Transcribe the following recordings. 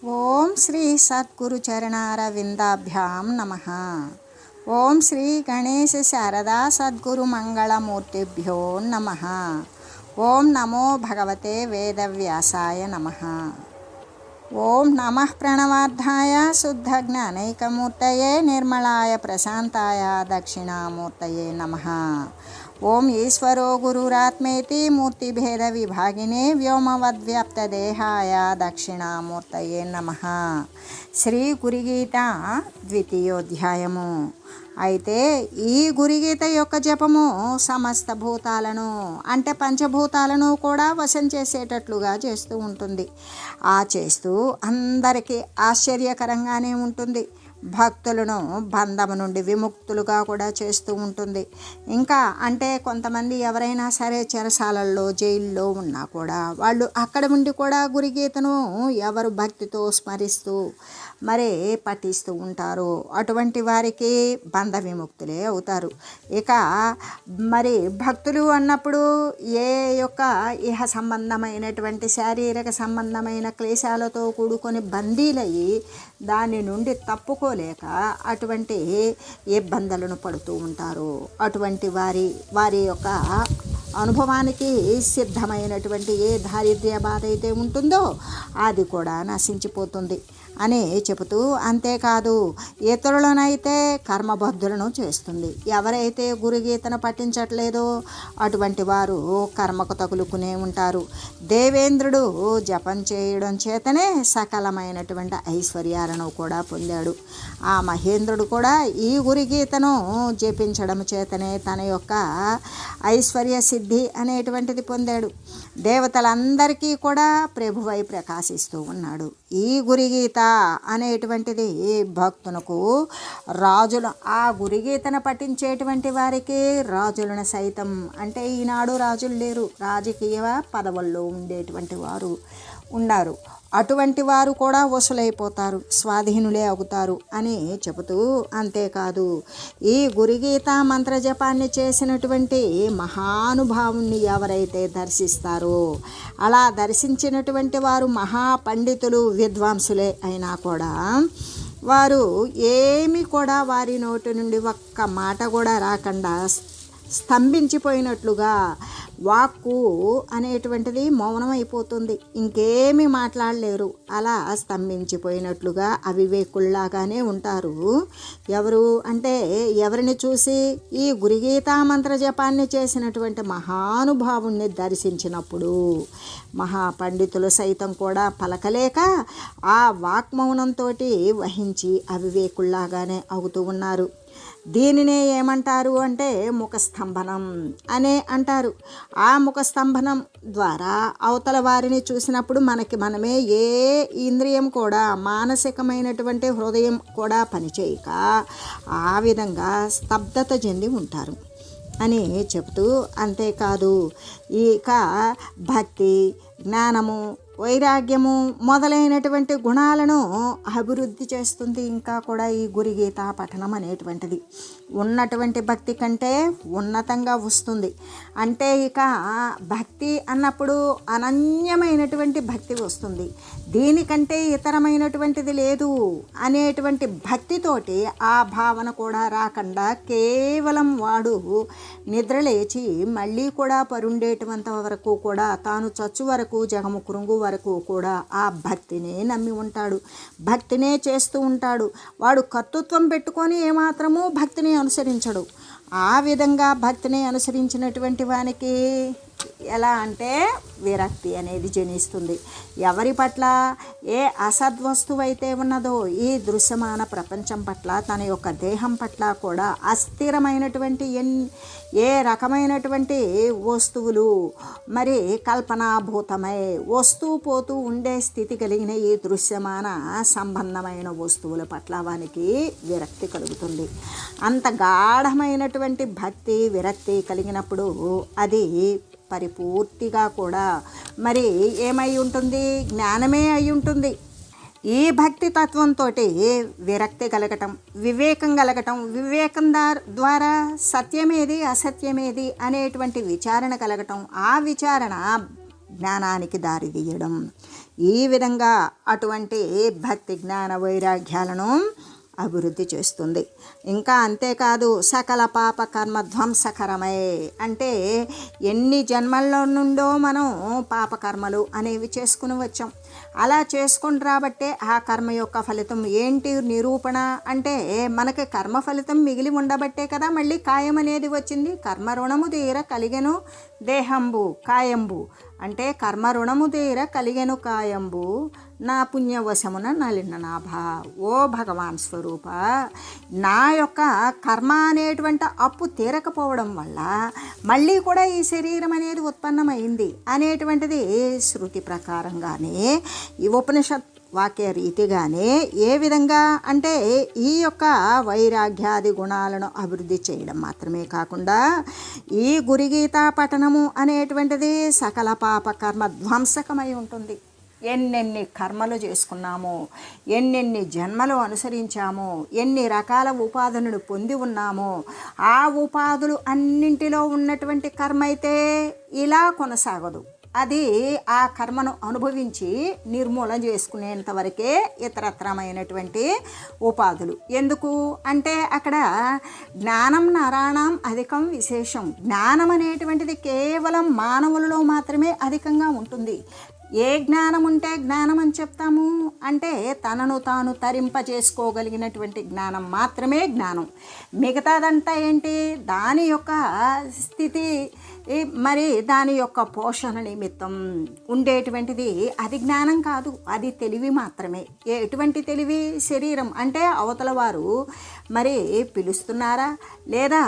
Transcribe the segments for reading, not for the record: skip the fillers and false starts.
ఓం శ్రీ సద్గురు చరణారవిందాభ్యాం నమః. ఓం శ్రీ గణేశ శారదా సద్గురు మంగళమూర్తిభ్యో నమః. ఓం నమో భగవతే వేదవ్యాసాయ నమః. ఓం నమః ప్రణవార్థాయ శుద్ధ జ్ఞానైకమూర్తయే నిర్మలాయ ప్రశాంతాయ దక్షిణామూర్తయే నమః. ఓం ఈశ్వరో గురురాత్మేతి మూర్తిభేద విభాగినే వ్యోమవద్వ్యాప్తదేహాయ దక్షిణామూర్తయే నమః. శ్రీ గురుగీత ద్వితీయోధ్యాయము. అయితే ఈ గురుగీత యొక్క జపము సమస్త భూతాలను అంటే పంచభూతాలను కూడా వశం చేసేటట్లుగా చేస్తూ ఉంటుంది. ఆ చేస్తూ అందరికీ ఆశ్చర్యకరంగానే ఉంటుంది. భక్తులను బంధము నుండి విముక్తులుగా కూడా చేస్తూ ఉంటుంది. ఇంకా అంటే కొంతమంది ఎవరైనా సరే చెరసాలల్లో జైల్లో ఉన్నా కూడా వాళ్ళు అక్కడ ఉండి కూడా గురుగీతను ఎవరు భక్తితో స్మరిస్తూ మరి పఠిస్తూ ఉంటారు. అటువంటి వారికి బంధ విముక్తులే అవుతారు. ఇక మరి భక్తులు అన్నప్పుడు ఏ యొక్క ఇహ సంబంధమైనటువంటి శారీరక సంబంధమైన క్లేశాలతో కూడుకొని బందీలయ్యి దాని నుండి తప్పుకోలేక అటువంటి ఇబ్బందులను పడుతూ ఉంటారు. అటువంటి వారి యొక్క అనుభవానికి సిద్ధమైనటువంటి ఏ దారిద్ర్య బాధ అయితే ఉంటుందో అది కూడా నశించిపోతుంది అని చెబుతూ, అంతేకాదు ఇతరులనైతే కర్మబద్ధులను చేస్తుంది. ఎవరైతే గురుగీతను పఠించట్లేదో అటువంటి వారు కర్మకు తగులుకునే ఉంటారు. దేవేంద్రుడు జపం చేయడం చేతనే సకలమైనటువంటి ఐశ్వర్యాలను కూడా పొందాడు. ఆ మహేంద్రుడు కూడా ఈ గురుగీతను జపించడం చేతనే తన యొక్క ఐశ్వర్య సిద్ధి అనేటువంటిది పొందాడు. దేవతలందరికీ కూడా ప్రభువై ప్రకాశిస్తూ ఉన్నాడు. ఈ గురుగీత అనేటువంటిది భక్తునకు రాజులు ఆ గురుగీతను పఠించేటువంటి వారికి రాజులను సైతం అంటే ఈనాడు రాజులు లేరు, రాజకీయ పదవుల్లో ఉండేటువంటి వారు ఉన్నారు. అటువంటి వారు కూడా వసూలైపోతారు, స్వాధీనులే అవుతారు అని చెబుతూ, అంతేకాదు ఈ గురుగీత మంత్రజపాన్ని చేసినటువంటి మహానుభావుణ్ణి ఎవరైతే దర్శిస్తారో అలా దర్శించినటువంటి వారు మహాపండితులు విద్వాంసులే అయినా కూడా వారు ఏమి కూడా వారి నోటి నుండి ఒక్క మాట కూడా రాకుండా స్తంభించిపోయినట్లుగా వాక్కు అనేటువంటిది మౌనం అయిపోతుంది. ఇంకేమీ మాట్లాడలేరు. అలా స్తంభించిపోయినట్లుగా అవివేకుల్లాగానే ఉంటారు. ఎవరు అంటే ఎవరిని చూసి ఈ గురుగీతా మంత్ర జపాన్ని చేసినటువంటి మహానుభావుణ్ణి దర్శించినప్పుడు మహాపండితులు సైతం కూడా పలకలేక ఆ వాక్మౌనంతో వహించి అవివేకుల్లాగానే అవుతూ ఉన్నారు. దీనినే ఏమంటారు అంటే ముఖస్తంభనం అనే అంటారు. ఆ ముఖస్తంభనం ద్వారా అవతల వారిని చూసినప్పుడు మనమే ఏ ఇంద్రియం కూడా మానసికమైనటువంటి హృదయం కూడా పనిచేయక ఆ విధంగా స్తబ్దత చెంది ఉంటారు అని చెప్తూ, అంతేకాదు ఇక భక్తి, జ్ఞానము, వైరాగ్యము మొదలైనటువంటి గుణాలను అభివృద్ధి చేస్తుంది. ఇంకా కూడా ఈ గురుగీత పఠనం అనేటువంటిది ఉన్నటువంటి భక్తి కంటే ఉన్నతంగా వస్తుంది. అంటే ఇక భక్తి అన్నప్పుడు అనన్యమైనటువంటి భక్తి వస్తుంది. దీనికంటే ఇతరమైనటువంటిది లేదు అనేటువంటి భక్తితోటి ఆ భావన కూడా రాకుండా కేవలం వాడు నిద్రలేచి మళ్ళీ కూడా పరుండేటువంటి వరకు కూడా తాను చచ్చు వరకు జగము కురుంగు వరకు కూడా ఆ భక్తినే నమ్మి ఉంటాడు, భక్తినే చేస్తూ ఉంటాడు. వాడు కర్తృత్వం పెట్టుకొని ఏమాత్రమూ భక్తిని అనుసరించడు. ఆ విధంగా భక్తిని అనుసరించినటువంటి వానికి ఎలా అంటే విరక్తి అనేది జనిస్తుంది. ఎవరి పట్ల ఏ అసద్వస్తువు అయితే ఉన్నదో ఈ దృశ్యమాన ప్రపంచం పట్ల తన యొక్క దేహం పట్ల కూడా అస్థిరమైనటువంటి ఏ రకమైనటువంటి వస్తువులు మరి కల్పనాభూతమై వస్తూ పోతూ ఉండే స్థితి కలిగిన ఈ దృశ్యమాన సంబంధమైన వస్తువుల పట్ల వానికి విరక్తి కలుగుతుంది. అంత గాఢమైనటువంటి భక్తి విరక్తి కలిగినప్పుడు అది పరిపూర్తిగా కూడా మరి ఏమై ఉంటుంది, జ్ఞానమే అయి ఉంటుంది. ఈ భక్తి తత్వంతో విరక్తి కలగటం, వివేకం కలగటం, వివేకం ద్వారా సత్యమేది అసత్యమేది అనేటువంటి విచారణ కలగటం, ఆ విచారణ జ్ఞానానికి దారి తీయడం. ఈ విధంగా అటువంటి భక్తి జ్ఞాన వైరాగ్యాలను అభివృద్ధి చేస్తుంది. ఇంకా అంతేకాదు సకల పాప కర్మ ధ్వంసకరమై, అంటే ఎన్ని జన్మల్లో నుండో మనం పాపకర్మలు అనేవి చేసుకుని వచ్చాం. అలా చేసుకుని రాబట్టే ఆ కర్మ యొక్క ఫలితం ఏంటి నిరూపణ అంటే మనకి కర్మ ఫలితం మిగిలి ఉండబట్టే కదా మళ్ళీ కాయం అనేది వచ్చింది. కర్మ రుణము తీర కలిగెను దేహంబు కాయంబు, అంటే కర్మ రుణము తీర కలిగెను కాయంబు నా పుణ్యవశమున నలిన నాభ. ఓ భగవాన్ స్వరూప, నా యొక్క కర్మ అనేటువంటి అప్పు తీరకపోవడం వల్ల మళ్ళీ కూడా ఈ శరీరం అనేది ఉత్పన్నమైంది అనేటువంటిది శృతి ప్రకారంగానే ఈ ఉపనిషత్ వాక్య రీతిగానే ఏ విధంగా అంటే ఈ యొక్క వైరాగ్యాది గుణాలను అభివృద్ధి చేయడం మాత్రమే కాకుండా ఈ గురుగీతా పఠనము అనేటువంటిది సకల పాప కర్మ ధ్వంసకమై ఉంటుంది. ఎన్నెన్ని కర్మలు చేసుకున్నామో, ఎన్నెన్ని జన్మలు అనుసరించామో, ఎన్ని రకాల ఉపాధులను పొంది ఉన్నామో, ఆ ఉపాధులు అన్నింటిలో ఉన్నటువంటి కర్మ అయితే ఇలా కొనసాగదు. అది ఆ కర్మను అనుభవించి నిర్మూలన చేసుకునేంత వరకే ఇతరత్రమైనటువంటి ఉపాధులు. ఎందుకు అంటే అక్కడ జ్ఞానం నరాణం అధికం విశేషం. జ్ఞానం అనేటువంటిది కేవలం మానవులలో మాత్రమే అధికంగా ఉంటుంది. ఏ జ్ఞానం ఉంటే జ్ఞానం అని చెప్తాము అంటే తనను తాను తరింపజేసుకోగలిగినటువంటి జ్ఞానం మాత్రమే జ్ఞానం. మిగతాదంతా ఏంటి, దాని యొక్క స్థితి మరి దాని యొక్క పోషణ నిమిత్తం ఉండేటువంటిది. అది జ్ఞానం కాదు, అది తెలివి మాత్రమే. ఎటువంటి తెలివి? శరీరం అంటే అవతల వారు మరి పిలుస్తున్నారా, లేదా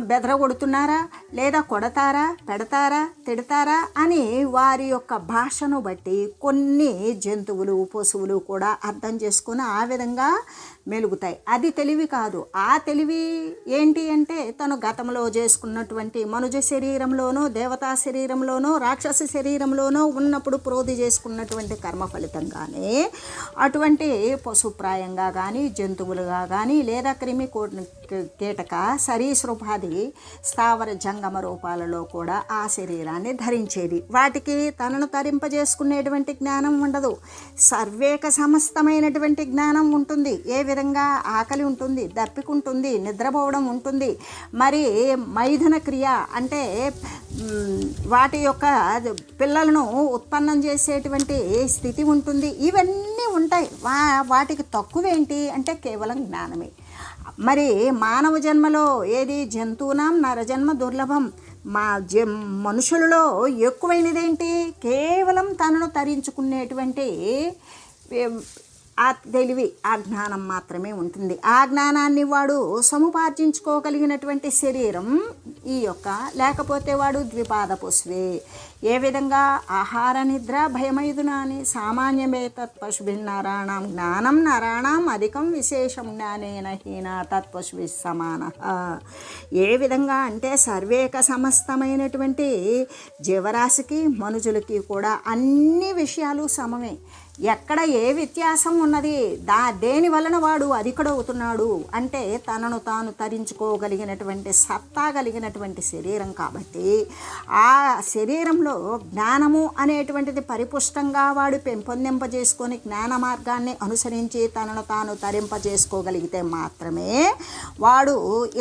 బెదరగొడుతున్నారా, లేదా కొడతారా, పెడతారా, తిడతారా అని వారి యొక్క భాషను బట్టి కొన్ని జంతువులు పశువులు కూడా అర్థం చేసుకొని ఆ విధంగా మెలుగుతాయి. అది తెలివి కాదు. ఆ తెలివి ఏంటి అంటే తను గతంలో చేసుకున్నటువంటి మనుజ శరీరంలోనో, దేవతా శరీరంలోనో, రాక్షస శరీరంలోనో ఉన్నప్పుడు ప్రోధి చేసుకున్నటువంటి కర్మ ఫలితంగానే అటువంటి పశుప్రాయంగా కానీ, జంతువులుగా కానీ, లేదా క్రిమి కీటక సరీసృపాది స్థావర జంగమ రూపాలలో కూడా ఆ శరీరాన్ని ధరించేది. వాటికి తనను తరింపజేసుకునేటువంటి జ్ఞానం ఉండదు. సర్వేక సమస్తమైనటువంటి జ్ఞానం ఉంటుంది. ఏ విధంగా ఆకలి ఉంటుంది, దప్పికుంటుంది, నిద్రపోవడం ఉంటుంది, మరి మైథున క్రియ అంటే వాటి యొక్క పిల్లలను ఉత్పన్నం చేసేటువంటి స్థితి ఉంటుంది. ఇవన్నీ ఉంటాయి. వాటికి తక్కువేంటి అంటే కేవలం జ్ఞానమే. మరి మానవ జన్మలో ఏది జంతువునాం నరజన్మ దుర్లభం, మనుషులలో ఎక్కువైనదేంటి? కేవలం తనను తరించుకునేటువంటి ఆ తెలివి, ఆ జ్ఞానం మాత్రమే ఉంటుంది. ఆ జ్ఞానాన్ని వాడు సముపార్జించుకోగలిగినటువంటి శరీరం ఈ యొక్క, లేకపోతే వాడు ద్విపాద పశువే. ఏ విధంగా ఆహార నిద్ర భయమైదునాని సామాన్యమే తత్పశుభిన్నరాణం జ్ఞానం నరాణం అధికం విశేషం జ్ఞానేన హీన తత్పశుభి సమాన. ఏ విధంగా అంటే సర్వేక సమస్తమైనటువంటి జీవరాశికి మనుషులకి కూడా అన్ని విషయాలు సమమే. ఎక్కడ ఏ వ్యత్యాసం ఉన్నది? దేని వలన వాడు అధికుడవుతున్నాడు అంటే తనను తాను తరించుకోగలిగినటువంటి సత్తా కలిగినటువంటి శరీరం కాబట్టి ఆ శరీరంలో జ్ఞానము అనేటువంటిది పరిపుష్టంగా వాడు పెంపొందింపజేసుకొని జ్ఞాన మార్గాన్ని అనుసరించి తనను తాను తరింపజేసుకోగలిగితే మాత్రమే వాడు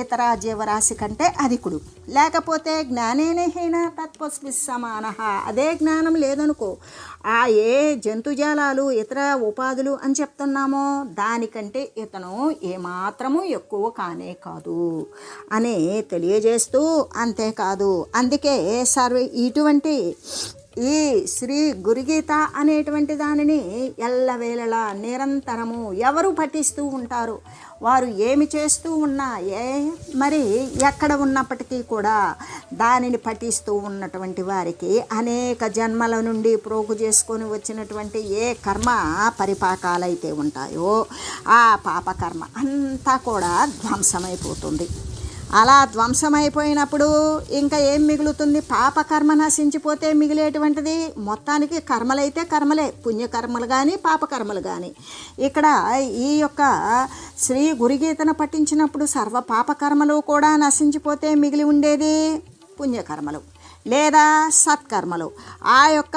ఇతర జీవరాశి కంటే అధికుడు. లేకపోతే జ్ఞానేనహీన తత్వస్మి సమాన. అదే జ్ఞానం లేదనుకో, ఆ ఏ జంతుజాలాలు ఇతర ఉపాధులు అని చెప్తున్నామో దానికంటే ఇతను ఏమాత్రము ఎక్కువ కానే కాదు అని తెలియజేస్తూ, అంతేకాదు అందుకే ఇటువంటి ఈ శ్రీ గురుగీత అనేటువంటి దానిని ఎల్లవేళలా నిరంతరము ఎవరు పఠిస్తూ ఉంటారు, వారు ఏమి చేస్తూ ఉన్నా మరి ఎక్కడ ఉన్నప్పటికీ కూడా దానిని పఠిస్తూ ఉన్నటువంటి వారికి అనేక జన్మల నుండి ప్రోగు చేసుకొని వచ్చినటువంటి ఏ కర్మ పరిపాకాలైతే ఉంటాయో ఆ పాపకర్మ అంతా కూడా ధ్వంసమైపోతుంది. అలా ధ్వంసమైపోయినప్పుడు ఇంకా ఏం మిగులుతుంది? పాపకర్మ నశించిపోతే మిగిలేటువంటిది మొత్తానికి కర్మలైతే కర్మలే, పుణ్యకర్మలు కానీ పాపకర్మలు కానీ. ఇక్కడ ఈ యొక్క శ్రీ గురుగీతను పఠించినప్పుడు సర్వ పాపకర్మలు కూడా నశించిపోతే మిగిలి ఉండేది పుణ్యకర్మలు. లేదా సత్కర్మలు. ఆ యొక్క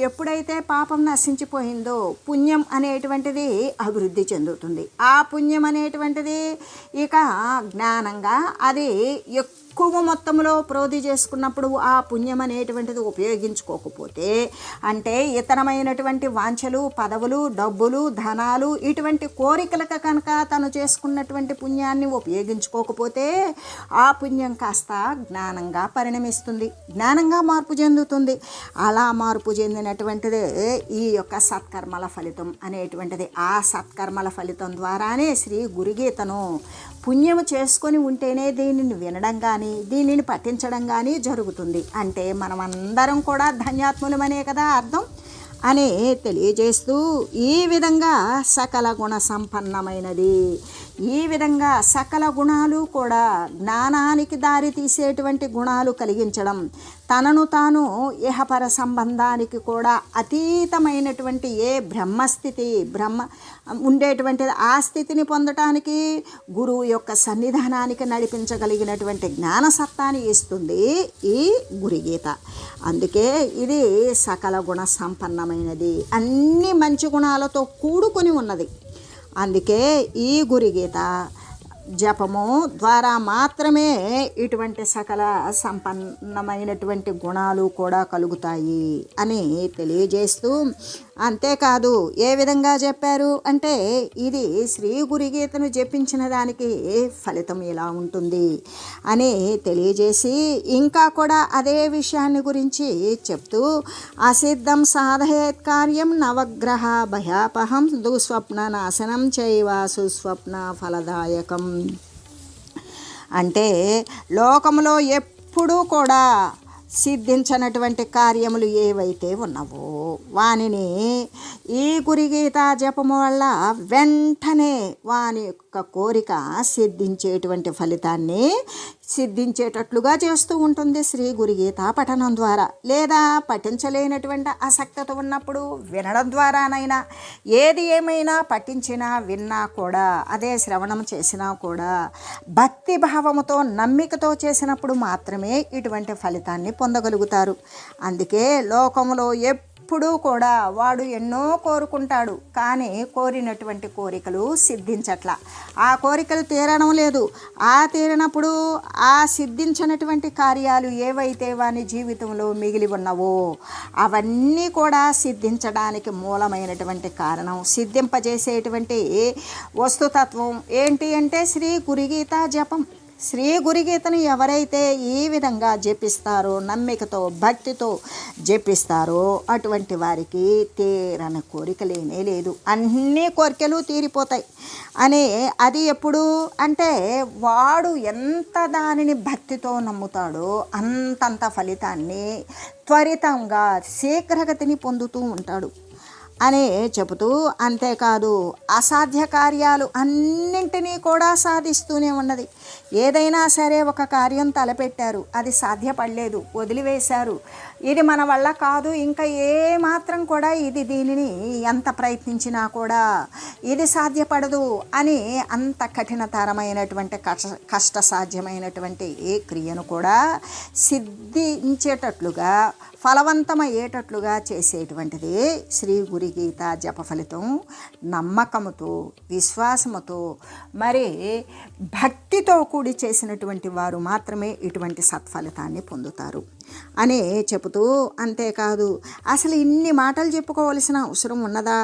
ఎప్పుడైతే పాపం నశించిపోయిందో పుణ్యం అనేటువంటిది అభివృద్ధి చెందుతుంది. ఆ పుణ్యం అనేటువంటిది ఇక జ్ఞానంగా అది ఎక్కువ మొత్తంలో ప్రోధి చేసుకున్నప్పుడు ఆ పుణ్యం అనేటువంటిది ఉపయోగించుకోకపోతే, అంటే ఇతరమైనటువంటి వాంఛలు, పదవులు, డబ్బులు, ధనాలు ఇటువంటి కోరికలకు కనుక తను చేసుకున్నటువంటి పుణ్యాన్ని ఉపయోగించుకోకపోతే ఆ పుణ్యం కాస్త జ్ఞానంగా పరిణమిస్తుంది, జ్ఞానంగా మార్పు చెందుతుంది. అలా మార్పు చెందినటువంటిదే ఈ యొక్క సత్కర్మల ఫలితం అనేటువంటిది. ఆ సత్కర్మల ఫలితం ద్వారానే శ్రీ గురుగీతను పుణ్యము చేసుకొని ఉంటేనే దీనిని వినడం కానీ దీనిని పఠించడం కానీ జరుగుతుంది. అంటే మనమందరం కూడా ధన్యాత్ములమనే కదా అర్థం అని తెలియజేస్తూ, ఈ విధంగా సకల గుణ సంపన్నమైనది, ఈ విధంగా సకల గుణాలు కూడా జ్ఞానానికి దారి తీసేటువంటి గుణాలు కలిగించడం, తనను తాను ఇహపర సంబంధానికి కూడా అతీతమైనటువంటి ఏ బ్రహ్మస్థితి ఉండేటువంటిది ఆ స్థితిని పొందటానికి గురువు యొక్క సన్నిధానానికి నడిపించగలిగినటువంటి జ్ఞానసత్తాన్ని ఇస్తుంది ఈ గురుగీత. అందుకే ఇది సకల గుణ సంపన్నమైనది, అన్ని మంచి గుణాలతో కూడుకొని ఉన్నది. అందుకే ఈ గురుగీత జపము ద్వారా మాత్రమే ఇటువంటి సకల సంపన్నమైనటువంటి గుణాలు కూడా కలుగుతాయి అని తెలియజేస్తూ, అంతేకాదు ఏ విధంగా చెప్పారు అంటే ఇది శ్రీ గురుగీతను జపించిన దానికి ఫలితం ఇలా ఉంటుంది అని తెలియజేసి, ఇంకా కూడా అదే విషయాన్ని గురించి చెప్తూ, అసిద్ధం సాధయేత్ కార్యం నవగ్రహ భయాపహం దుస్వప్న నాశనం చైవ సుస్వప్న ఫలదాయకం. అంటే లోకంలో ఎప్పుడూ కూడా సిద్ధించనటువంటి కార్యములు ఏవైతే ఉన్నావో వానిని ఈ గురుగీత జపము వల్ల వెంటనే వాని యొక్క కోరిక సిద్ధించేటువంటి ఫలితాన్ని సిద్ధించేటట్లుగా చేస్తూ ఉంటుంది శ్రీ గురుగీత పఠనం ద్వారా. లేదా పఠించలేనటువంటి ఆసక్తత ఉన్నప్పుడు వినడం ద్వారానైనా, ఏది ఏమైనా పఠించినా విన్నా కూడా, అదే శ్రవణం చేసినా కూడా భక్తి భావముతో నమ్మికతో చేసినప్పుడు మాత్రమే ఇటువంటి ఫలితాన్ని పొందగలుగుతారు. అందుకే లోకంలో ఎప్పుడూ కూడా వాడు ఎన్నో కోరుకుంటాడు, కానీ కోరినటువంటి కోరికలు సిద్ధించట్లా, ఆ కోరికలు తీరడం లేదు. ఆ తీరినప్పుడు ఆ సిద్ధించినటువంటి కార్యాలు ఏవైతే వాని జీవితంలో మిగిలి ఉన్నవో అవన్నీ కూడా సిద్ధించడానికి మూలమైనటువంటి కారణం, సిద్ధింపజేసేటువంటి వస్తుతత్వం ఏంటి అంటే శ్రీ గురుగీత జపం. శ్రీ గురుగీతను ఎవరైతే ఈ విధంగా జపిస్తారో, నమ్మికతో భక్తితో జపిస్తారో అటువంటి వారికి తీరని కోరిక లేనే లేదు, అన్ని కోరికలు తీరిపోతాయి. అని అది ఎప్పుడు అంటే వాడు ఎంత దానిని భక్తితో నమ్ముతాడో అంతంత ఫలితాన్ని త్వరితంగా శీఘ్రగతిని పొందుతూ ఉంటాడు అని చెబుతూ, అంతేకాదు అసాధ్య కార్యాలు అన్నింటినీ కూడా సాధిస్తూనే ఉన్నది. ఏదైనా సరే ఒక కార్యం తలపెట్టారు, అది సాధ్యపడలేదు, వదిలివేశారు, ఇది మన వల్ల కాదు, ఇంకా ఏమాత్రం కూడా దీనిని ఎంత ప్రయత్నించినా కూడా ఇది సాధ్యపడదు అని అంత కఠినతరమైనటువంటి కష్టసాధ్యమైనటువంటి ఏ క్రియను కూడా సిద్ధించేటట్లుగా ఫలవంతమయ్యేటట్లుగా చేసేటువంటిది శ్రీ గురుగీత జప ఫలితం. నమ్మకముతో, విశ్వాసముతో, మరి భక్తితో కూడి చేసినటువంటి వారు మాత్రమే ఇటువంటి సత్ఫలితాన్ని పొందుతారు అని చెబుతూ, అంతేకాదు అసలు ఇన్ని మాటలు చెప్పుకోవలసిన అవసరం ఉన్నదా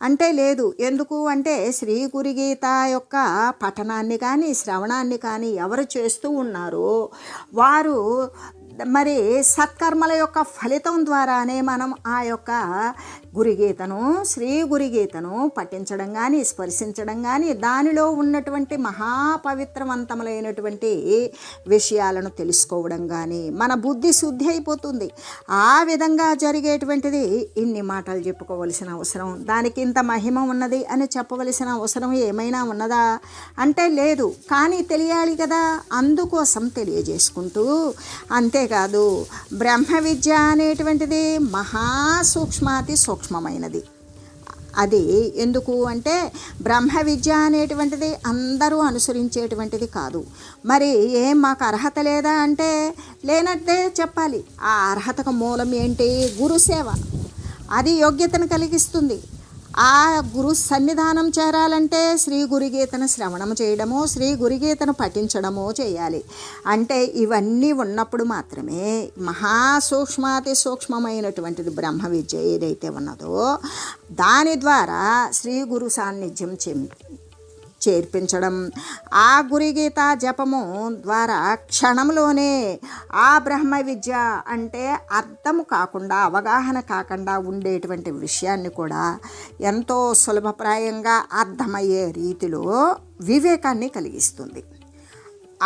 అంటే లేదు. ఎందుకు అంటే శ్రీ గురుగీత యొక్క పఠనాన్ని కానీ శ్రవణాన్ని కానీ ఎవరు చేస్తూ ఉన్నారో వారు మరి సత్కర్మల యొక్క ఫలితం ద్వారానే మనం ఆ యొక్క గురుగీతను, శ్రీ గురుగీతను పఠించడం కానీ స్పర్శించడం కానీ దానిలో ఉన్నటువంటి మహాపవిత్రవంతములైనటువంటి విషయాలను తెలుసుకోవడం కానీ మన బుద్ధి శుద్ధి అయిపోతుంది. ఆ విధంగా జరిగేటువంటిది ఇన్ని మాటలు చెప్పుకోవలసిన అవసరం, దానికి ఇంత మహిమ ఉన్నది అని చెప్పవలసిన అవసరం ఏమైనా ఉన్నదా అంటే లేదు. కానీ తెలియాలి కదా, అందుకోసం తెలియజేసుకుంటూ, అంతేకాదు బ్రహ్మ విద్య అనేటువంటిది మహాసూక్ష్మాతి సూక్ష్మమైనది. అది ఎందుకు అంటే బ్రహ్మ విద్య అనేటువంటిది అందరూ అనుసరించేటువంటిది కాదు. మరి ఏం మాకు అర్హత లేదా అంటే లేనట్టే చెప్పాలి. ఆ అర్హతకు మూలం ఏంటి? గురుసేవ. అది యోగ్యతను కలిగిస్తుంది. ఆ గురు సన్నిధానం చేరాలంటే శ్రీ గురుగీతను శ్రవణం చేయడము, శ్రీ గురుగీతను పఠించడము చేయాలి. అంటే ఇవన్నీ ఉన్నప్పుడు మాత్రమే మహాసూక్ష్మాతి సూక్ష్మమైనటువంటిది బ్రహ్మ విద్య ఏదైతే ఉన్నదో దాని ద్వారా శ్రీ గురు సాన్నిధ్యం చేర్పించడం, ఆ గురుగీత జపము ద్వారా క్షణంలోనే ఆ బ్రహ్మ విద్య అంటే అర్థము కాకుండా అవగాహన కాకుండా ఉండేటువంటి విషయాన్ని కూడా ఎంతో సులభప్రాయంగా అర్థమయ్యే రీతిలో వివేకాన్ని కలిగిస్తుంది.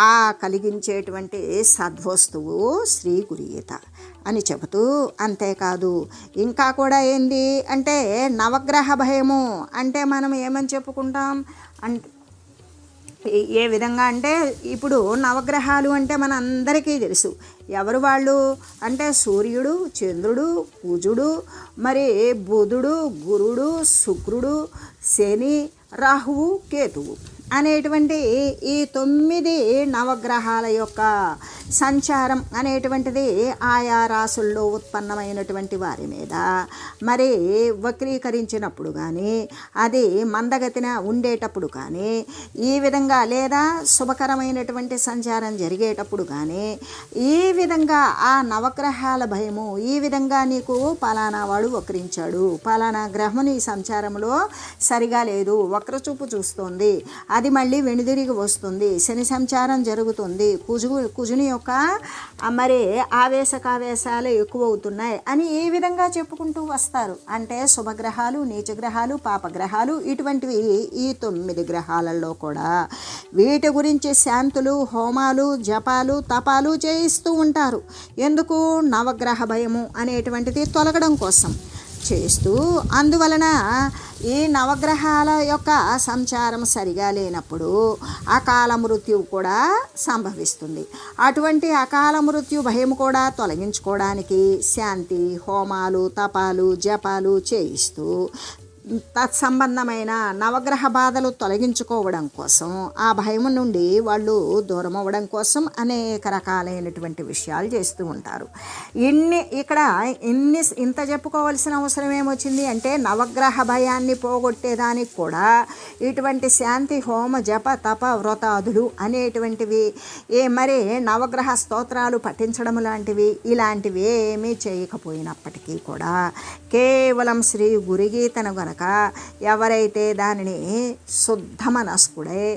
ఆ కలిగించేటువంటి సద్వస్తువు శ్రీ గురుగీత అని చెబుతూ, అంతేకాదు ఇంకా కూడా ఏంది అంటే నవగ్రహ భయము అంటే మనం ఏమని చెప్పుకుంటాం అంటే ఏ విధంగా అంటే ఇప్పుడు నవగ్రహాలు అంటే మన అందరికీ తెలుసు. ఎవరు వాళ్ళు అంటే సూర్యుడు, చంద్రుడు, కుజుడు, మరి బుధుడు, గురుడు, శుక్రుడు, శని, రాహువు, కేతువు అనేటువంటి ఈ 9 నవగ్రహాల యొక్క సంచారం అనేటువంటిది ఆయా రాసుల్లో ఉత్పన్నమైనటువంటి వారి మీద మరి వక్రీకరించినప్పుడు కానీ, అది మందగతిన ఉండేటప్పుడు కానీ, ఈ విధంగా లేదా శుభకరమైనటువంటి సంచారం జరిగేటప్పుడు కానీ, ఈ విధంగా ఆ నవగ్రహాల భయము ఈ విధంగా నీకు పలానా వాడు వక్రించాడు, పలానా గ్రహం నీ సంచారంలో సరిగా లేదు, వక్రచూపు చూస్తోంది, అది మళ్ళీ వెనుదిరిగి వస్తుంది, శని సంచారం జరుగుతుంది, కుజుని యొక్క మరి ఆవేశాలు ఎక్కువ అవుతున్నాయి అని ఈ విధంగా చెప్పుకుంటూ వస్తారు. అంటే శుభగ్రహాలు, నీచగ్రహాలు, పాపగ్రహాలు ఇటువంటివి ఈ 9 గ్రహాలలో కూడా వీటి గురించి శాంతులు, హోమాలు, జపాలు, తపాలు చేయిస్తూ ఉంటారు. ఎందుకు? నవగ్రహ భయము అనేటువంటిది తొలగడం కోసం చేస్తూ, అందువలన ఈ నవగ్రహాల యొక్క సంచారం సరిగా లేనప్పుడు అకాల మృత్యువు కూడా సంభవిస్తుంది. అటువంటి అకాల మృత్యు భయం కూడా తొలగించుకోవడానికి శాంతి హోమాలు, తపాలు, జపాలు చేయిస్తూ తత్సంబంధమైన నవగ్రహ బాధలు తొలగించుకోవడం కోసం, ఆ భయం నుండి వాళ్ళు దూరం అవ్వడం కోసం అనేక రకాలైనటువంటి విషయాలు చేస్తూ ఉంటారు. ఇంత చెప్పుకోవాల్సిన అవసరం ఏమొచ్చింది అంటే నవగ్రహ భయాన్ని పోగొట్టేదానికి కూడా ఇటువంటి శాంతి హోమ జప తప వ్రతాదులు అనేటువంటివి మరి నవగ్రహ స్తోత్రాలు పఠించడం లాంటివి ఇలాంటివి ఏమీ చేయకపోయినప్పటికీ కూడా కేవలం శ్రీ గురుగీతను గనక ఎవరైతే దానిని శుద్ధ మనస్కుడై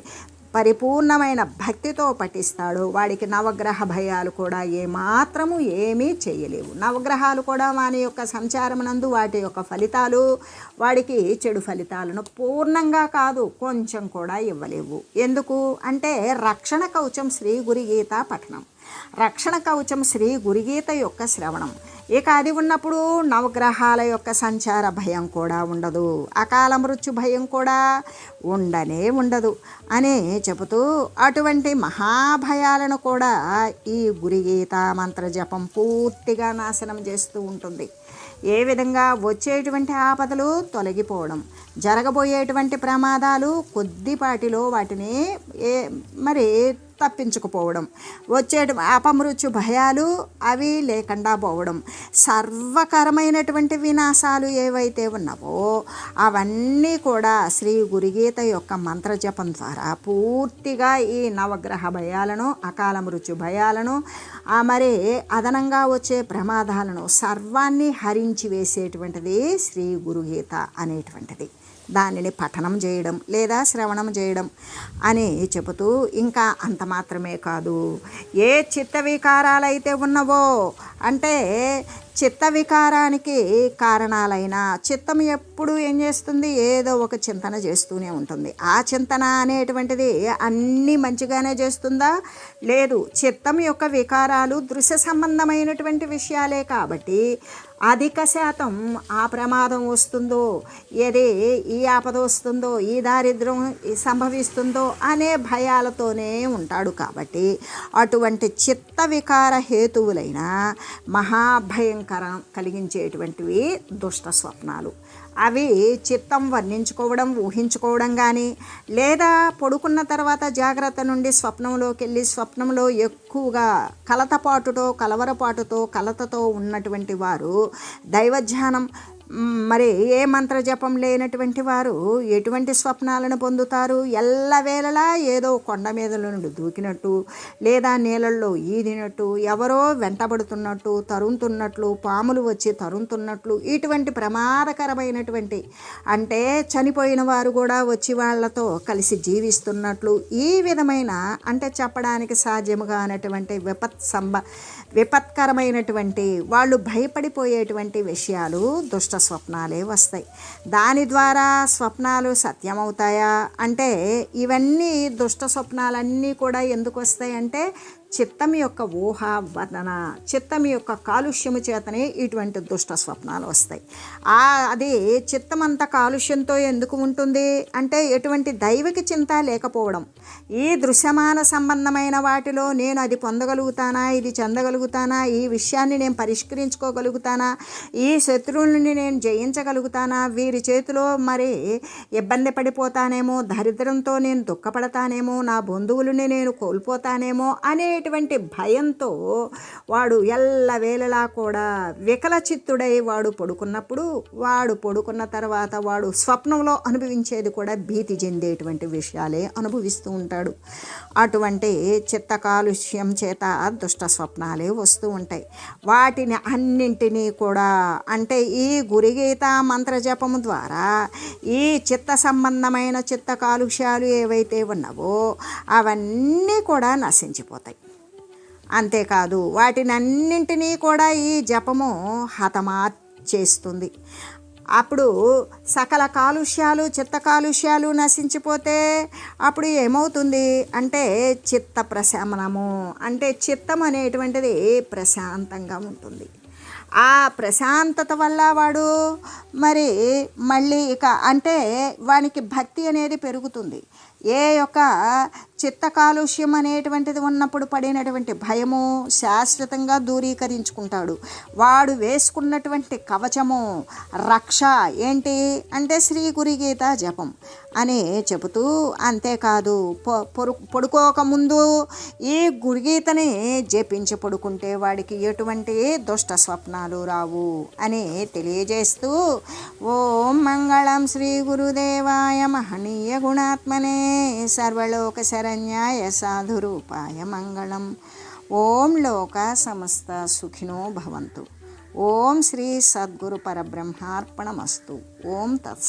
పరిపూర్ణమైన భక్తితో పఠిస్తాడో వాడికి నవగ్రహ భయాలు కూడా ఏమాత్రము ఏమీ చేయలేవు. నవగ్రహాలు కూడా వాని యొక్క సంచారమునందు వాటి యొక్క ఫలితాలు వాడికి చెడు ఫలితాలను పూర్ణంగా కాదు కొంచెం కూడా ఇవ్వలేవు. ఎందుకు అంటే రక్షణ కవచం శ్రీ గురుగీత పఠనం, రక్షణ కవచం శ్రీ గురుగీత యొక్క శ్రవణం. ఇక అది ఉన్నప్పుడు నవగ్రహాల యొక్క సంచార భయం కూడా ఉండదు, అకాల మృత్యు భయం కూడా ఉండదు అని చెబుతూ అటువంటి మహాభయాలను కూడా ఈ గురుగీత మంత్ర జపం పూర్తిగా నాశనం చేస్తూ ఉంటుంది. ఏ విధంగా వచ్చేటువంటి ఆపదలు తొలగిపోవడం, జరగబోయేటువంటి ప్రమాదాలు కొద్దిపాటిలో వాటిని మరి తప్పించుకుపోవడం, వచ్చే అపమృత్యు భయాలు అవి లేకుండా పోవడం, సర్వకరమైనటువంటి వినాశాలు ఏవైతే ఉన్నావో అవన్నీ కూడా శ్రీ గురుగీత యొక్క మంత్రజపం ద్వారా పూర్తిగా ఈ నవగ్రహ భయాలను, అకాల మృత్యు భయాలను, మరి అదనంగా వచ్చే ప్రమాదాలను సర్వాన్ని హరించి వేసేటువంటిది శ్రీ గురుగీత అనేటువంటిది. దానిని పఠనం చేయడం లేదా శ్రవణం చేయడం అని చెబుతూ, ఇంకా అంత మాత్రమే కాదు, ఏ చిత్త వికారాలైతే ఉన్నవో అంటే చిత్త వికారానికి కారణాలైన చిత్తం ఎప్పుడు ఏం చేస్తుంది? ఏదో ఒక చింతన చేస్తూనే ఉంటుంది. ఆ చింతన అనేటువంటిది అన్నీ మంచిగానే చేస్తుందా? లేదు. చిత్తం యొక్క వికారాలు దృశ్య సంబంధమైనటువంటి విషయాలే కాబట్టి అధిక శాతం ఆ ప్రమాదం వస్తుందో, ఏది ఈ ఆపద వస్తుందో, ఈ దారిద్ర్యం సంభవిస్తుందో అనే భయాలతోనే ఉంటాడు. కాబట్టి అటువంటి చిత్త వికార హేతువులైన మహాభయంకరం కలిగించేటువంటివి దుష్ట స్వప్నాలు. అవి చిత్తం వర్ణించుకోవడం, ఊహించుకోవడం కానీ, లేదా పడుకున్న తర్వాత జాగ్రత్త నుండి స్వప్నంలోకి వెళ్ళి స్వప్నంలో ఎక్కువగా కలవరపాటుతో కలతతో ఉన్నటువంటి వారు దైవధ్యానం మరి ఏ మంత్రజపం లేనటువంటి వారు ఎటువంటి స్వప్నాలను పొందుతారు? ఎల్లవేళలా ఏదో కొండ మీద నుండి దూకినట్టు, లేదా నీళ్ళల్లో ఈదినట్టు, ఎవరో వెంటబడుతున్నట్టు, తరుముతున్నట్లు, పాములు వచ్చి తరుముతున్నట్లు, ఇటువంటి ప్రమాదకరమైనటువంటి, అంటే చనిపోయిన వారు కూడా వచ్చి వాళ్ళతో కలిసి జీవిస్తున్నట్లు, ఈ విధమైన అంటే చెప్పడానికి సాధ్యముగా అన్నటువంటి విపత్కరమైనటువంటి వాళ్ళు భయపడిపోయేటువంటి విషయాలు దుష్ట స్వప్నాలే వస్తాయి. దాని ద్వారా స్వప్నాలు సత్యమవుతాయా అంటే, ఇవన్నీ దుష్ట స్వప్నాలన్నీ కూడా ఎందుకు వస్తాయంటే చిత్తం యొక్క ఊహ వర్ణన, చిత్తం యొక్క కాలుష్యము చేతనే ఇటువంటి దుష్ట స్వప్నాలు వస్తాయి. అది చిత్తం అంత కాలుష్యంతో ఎందుకు ఉంటుంది అంటే ఎటువంటి దైవిక చింత లేకపోవడం. ఈ దృశ్యమాన సంబంధమైన వాటిలో నేను అది పొందగలుగుతానా, ఇది చెందగలుగుతానా, ఈ విషయాన్ని నేను పరిష్కరించుకోగలుగుతానా, ఈ శత్రువులని నేను జయించగలుగుతానా, వీరి చేతిలో మరి ఇబ్బంది పడిపోతానేమో, దరిద్రంతో నేను దుఃఖపడతానేమో, నా బంధువులని నేను కోల్పోతానేమో అనేటువంటి భయంతో వాడు ఎల్లవేళలా కూడా వికలచిత్తుడై వాడు పడుకున్న తర్వాత వాడు స్వప్నంలో అనుభవించేది కూడా భీతి చెందేటువంటి విషయాలే అనుభవిస్తూ ఉంటాడు. అటువంటి చిత్త కాలుష్యం చేత దుష్ట స్వప్నాలే వస్తూ ఉంటాయి. వాటిని అన్నింటినీ కూడా అంటే ఈ గురుగీత మంత్రజపము ద్వారా ఈ చిత్త సంబంధమైన చిత్త కాలుష్యాలు ఏవైతే ఉన్నావో అవన్నీ కూడా నశించిపోతాయి. అంతేకాదు వాటినన్నింటినీ కూడా ఈ జపము హతమార్చేస్తుంది. అప్పుడు సకల కాలుష్యాలు చిత్త కాలుష్యాలు నశించిపోతే అప్పుడు ఏమవుతుంది అంటే చిత్త ప్రశమనము, అంటే చిత్తం అనేటువంటిది ప్రశాంతంగా ఉంటుంది. ఆ ప్రశాంతత వల్ల వాడు మరి మళ్ళీ ఇక అంటే వానికి భక్తి అనేది పెరుగుతుంది. ఏ యొక్క చిత్త కాలుష్యం అనేటువంటిది ఉన్నప్పుడు పడినటువంటి భయము శాశ్వతంగా దూరీకరించుకుంటాడు. వాడు వేసుకున్నటువంటి కవచము రక్ష ఏంటి అంటే శ్రీ గురుగీత జపం అని చెబుతూ, అంతేకాదు పడుకోకముందు ఈ గురుగీతని జపించి పడుకుంటే వాడికి ఎటువంటి దుష్ట స్వప్నాలు రావు అని తెలియజేస్తూ, ఓం మంగళం శ్రీ గురుదేవాయ మహనీయ గుణాత్మనే సర్వలోక శరణ్యాయ సాధురూపాయ మంగళం. ఓం లోక సమస్త సుఖినో భవంతు. ఓం శ్రీ సద్గురు పరబ్రహ్మార్పణమస్తు. ఓం తత్సత్.